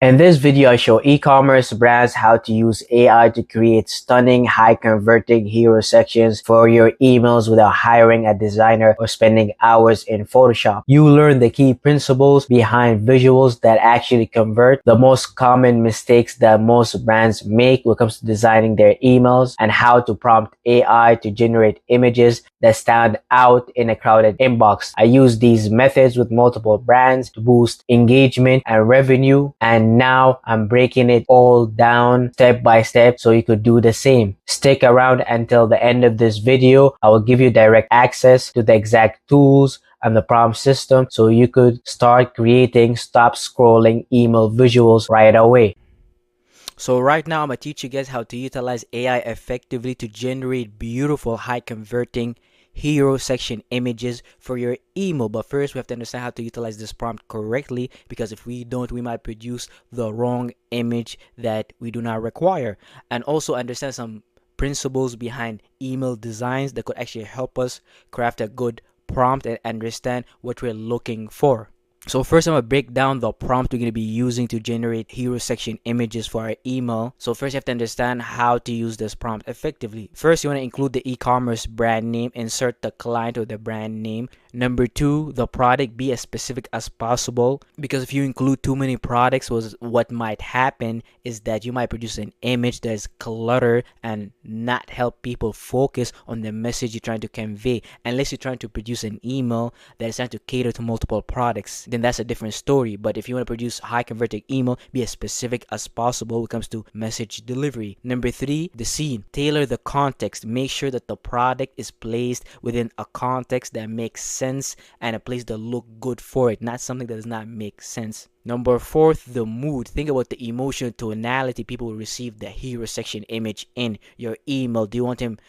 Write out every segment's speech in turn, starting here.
In this video, I show e-commerce brands how to use AI to create stunning, high-converting hero sections for your emails without hiring a designer or spending hours in Photoshop. You learn the key principles behind visuals that actually convert, the most common mistakes that most brands make when it comes to designing their emails, and how to prompt AI to generate images that stand out in a crowded inbox. I use these methods with multiple brands to boost engagement and revenue, and now I'm breaking it all down step by step so you could do the same. Stick around until the end of this video. I will give you direct access to the exact tools and the prompt system so you could start creating stop scrolling email visuals right away. So right now I'm gonna teach you guys how to utilize AI effectively to generate beautiful high converting hero section images for your email. But first we have to understand how to utilize this prompt correctly, because if we don't, we might produce the wrong image that we do not require. And also understand some principles behind email designs that could actually help us craft a good prompt and understand what we're looking for. So first I'm going to break down the prompt we're going to be using to generate hero section images for our email. So first you have to understand how to use this prompt effectively. First, you want to include the e-commerce brand name, insert the client or the brand name. Number two, the product, be as specific as possible, because if you include too many products, what might happen is that you might produce an image that is cluttered and not help people focus on the message you're trying to convey. Unless you're trying to produce an email that is trying to cater to multiple products, then that's a different story. But if you want to produce high converting email, be as specific as possible when it comes to message delivery. Number three, the scene. Tailor the context. Make sure that the product is placed within a context that makes sense and a place that look good for it, not something that does not make sense. Number fourth, the mood. Think about the emotional tonality people will receive the hero section image in your email. Do you want them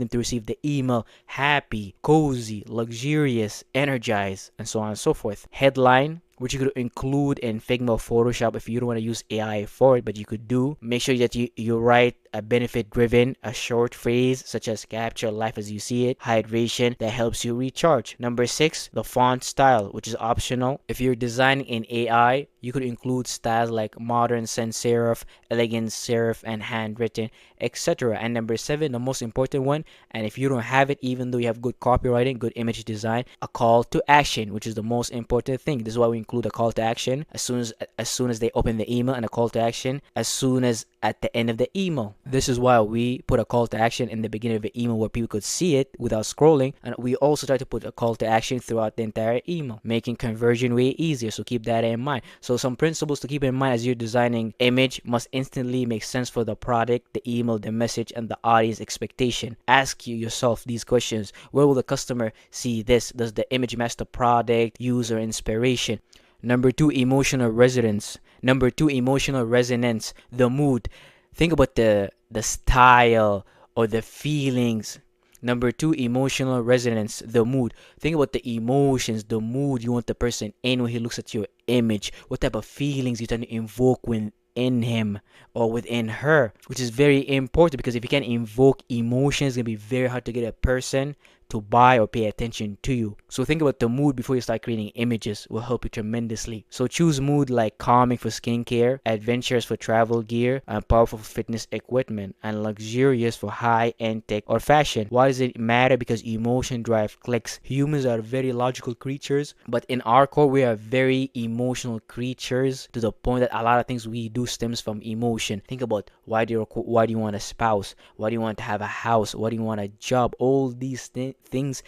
to receive the email happy, cozy, luxurious, energized, and so on and so forth? Headline, which you could include in Figma or Photoshop if you don't want to use AI for it, but you could do. Make sure that you write a benefit driven, a short phrase such as capture life as you see it, hydration that helps you recharge. Number six, the font style, which is optional. If you're designing in AI, you could include styles like modern sans serif, elegant serif, and handwritten, etc. And number seven, the most important one, and if you don't have it, even though you have good copywriting, good image design, a call to action, which is the most important thing. This is why we include a call to action as soon as they open the email, and a call to action as soon as at the end of the email. This is why we put a call to action in the beginning of the email where people could see it without scrolling, and we also try to put a call to action throughout the entire email, making conversion way easier. So keep that in mind. So some principles to keep in mind as you're designing: image must instantly make sense for the product, the email, the message, and the audience expectation. Ask yourself these questions: where will the customer see this? Does the image match the product, user inspiration? Number two, emotional resonance. The mood. Think about the style or the feelings. Number two, emotional resonance, the mood. Think about the emotions, the mood you want the person in when he looks at your image. What type of feelings you're trying to invoke within him or within her, which is very important, because if you can't invoke emotions, it's going to be very hard to get a person to buy or pay attention to you. So think about the mood before you start creating images. Will help you tremendously. So choose mood like calming for skincare, adventurous for travel gear, and powerful for fitness equipment, and luxurious for high-end tech or fashion. Why does it matter? Because emotion drive clicks. Humans are very logical creatures, but in our core we are very emotional creatures, to the point that a lot of things we do stems from emotion. Think about why do you want a spouse? Why do you want to have a house? Why do you want a job? All these things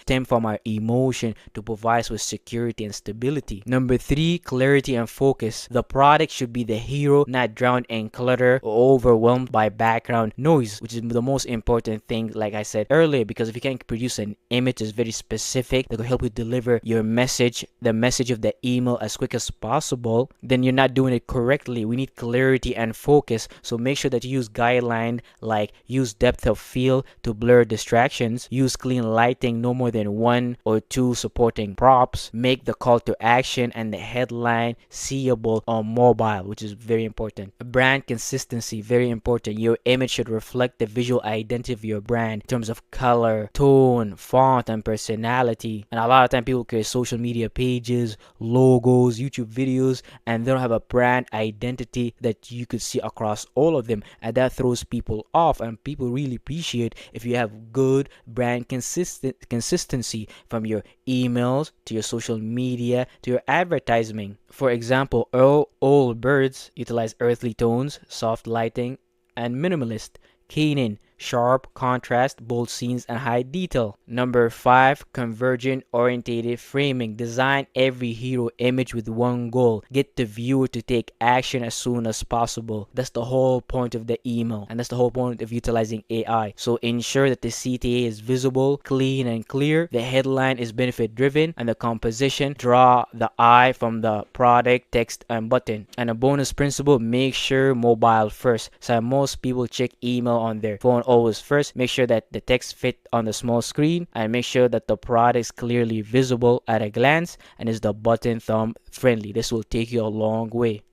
stem from our emotion to provide us with security and stability. Number three, clarity and focus. The product should be the hero, not drowned in clutter or overwhelmed by background noise, which is the most important thing, like I said earlier, because if you can produce an image that's very specific that will help you deliver your message, the message of the email, as quick as possible, then you're not doing it correctly. We need clarity and focus. So make sure that you use guidelines like use depth of field to blur distractions, use clean lighting writing no more than one or two supporting props. Make the call to action and the headline seeable on mobile, which is very important. Brand consistency, very important. Your image should reflect the visual identity of your brand in terms of color, tone, font, and personality. And a lot of time people create social media pages, logos, YouTube videos, and they don't have a brand identity that you could see across all of them, and that throws people off. And people really appreciate if you have good brand consistency from your emails to your social media to your advertising. For example, all birds utilize earthly tones, soft lighting, and minimalist. Keenan, sharp contrast, bold scenes, and high detail. Number 5, convergent orientated framing. Design every hero image with one goal: get the viewer to take action as soon as possible. That's the whole point of the email, and that's the whole point of utilizing AI. So ensure that the CTA is visible, clean, and clear. The headline is benefit driven, and the composition draw the eye from the product, text, and button. And a bonus principle: make sure mobile first. So most people check email on their phone always first. Make sure that the text fit on the small screen, and make sure that the product is clearly visible at a glance and is the button thumb friendly. This will take you a long way.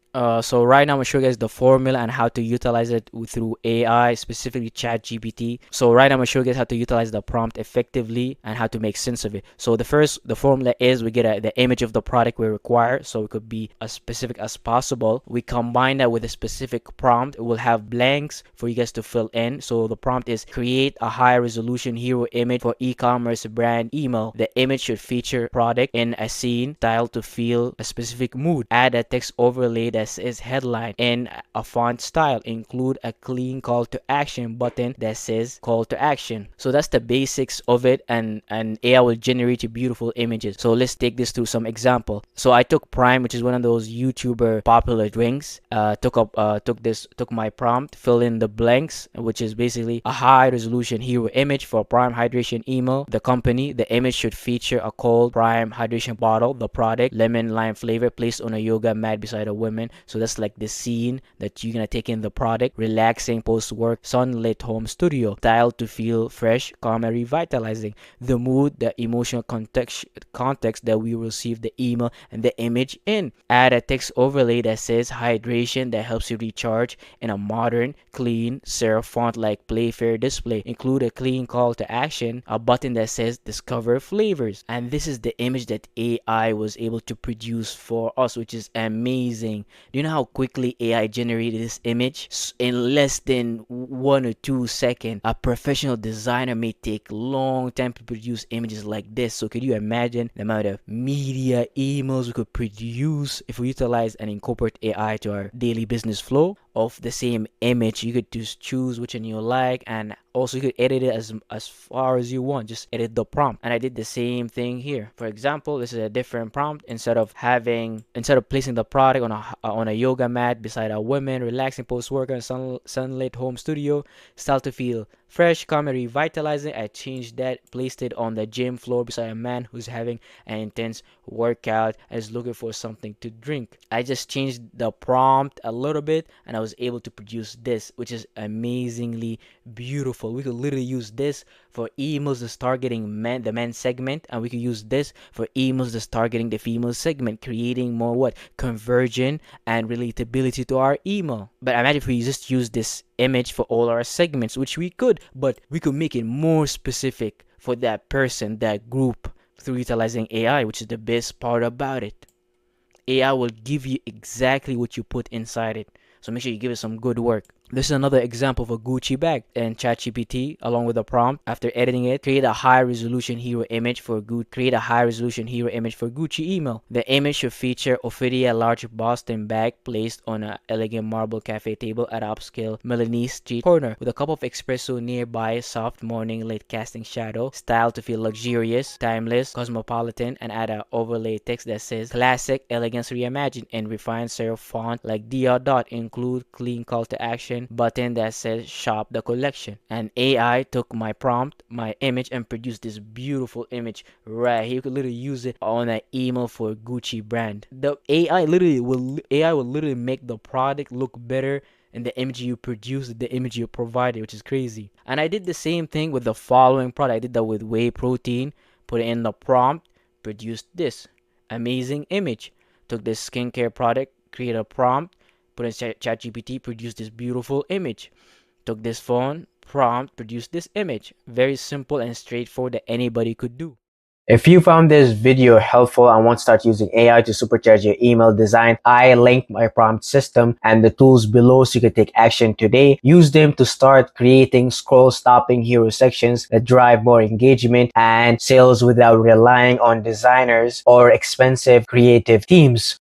So right now I'm gonna show you guys the formula and how to utilize it through AI, specifically ChatGPT. So right now I'm gonna show you guys how to utilize the prompt effectively and how to make sense of it. So the formula is we get the image of the product we require, so it could be as specific as possible. We combine that with a specific prompt. It will have blanks for you guys to fill in. So the prompt is create a high resolution hero image for e-commerce brand email. The image should feature product in a scene, style to feel a specific mood. Add a text overlay that says headline in a font style. Include a clean call to action button that says call to action. So that's the basics of it, and AI will generate you beautiful images. So let's take this through some example. So I took Prime, which is one of those YouTuber popular drinks. Took my prompt, fill in the blanks, which is basically a high resolution hero image for Prime hydration email. The company, the image should feature a cold Prime hydration bottle. The product, lemon lime flavor, placed on a yoga mat beside a woman. So that's like the scene that you're gonna take in the product. Relaxing post-work, sunlit home studio. Style to feel fresh, calm, and revitalizing. The mood, the emotional context that we receive the email and the image in. Add a text overlay that says hydration that helps you recharge in a modern, clean, serif font like Playfair display. Include a clean call to action, a button that says discover flavors. And this is the image that AI was able to produce for us, which is amazing. Do you know how quickly AI generated this image? In less than 1 or 2 seconds. A professional designer may take long time to produce images like this. So could you imagine the amount of media emails we could produce if we utilize and incorporate AI to our daily business flow? Of the same image, you could just choose which one you like, and also you could edit it as far as you want. Just edit the prompt, and I did the same thing here. For example, this is a different prompt. Instead of placing the product on a yoga mat beside a woman, relaxing post workout sunlit home studio, style to feel fresh, calm, and revitalizing, I changed that, placed it on the gym floor beside a man who's having an intense workout and is looking for something to drink. I just changed the prompt a little bit, and I was able to produce this, which is amazingly beautiful. We could literally use this for emails that's targeting the men segment, and we could use this for emails that's targeting the female segment, creating more conversion and relatability to our email. But imagine if we just use this image for all our segments, which we could, but we could make it more specific for that person, that group, through utilizing AI, which is the best part about it. AI will give you exactly what you put inside it. So make sure you give it some good work. This is another example of a Gucci bag, and ChatGPT, along with the prompt, after editing it, create a high resolution hero image for Gucci email. The image should feature Ophidia large Boston bag placed on an elegant marble cafe table at upscale Milanese street corner, with a cup of espresso nearby, soft morning light casting shadow, style to feel luxurious, timeless, cosmopolitan, and add a overlay text that says classic elegance reimagined in refined serif font like dot. Include clean call to action button that says shop the collection. And AI took my prompt, my image, and produced this beautiful image right here. You could literally use it on an email for Gucci brand. The AI will literally make the product look better and the image you produced, the image you provided, which is crazy. And I did the same thing with the following product. I did that with whey protein, put it in the prompt, produced this amazing image. Took this skincare product, create a prompt, put in ChatGPT, produced this beautiful image. Took this phone, prompt, produced this image. Very simple and straightforward that anybody could do. If you found this video helpful and want to start using AI to supercharge your email design, I linked my prompt system and the tools below so you can take action today. Use them to start creating scroll-stopping hero sections that drive more engagement and sales without relying on designers or expensive creative teams.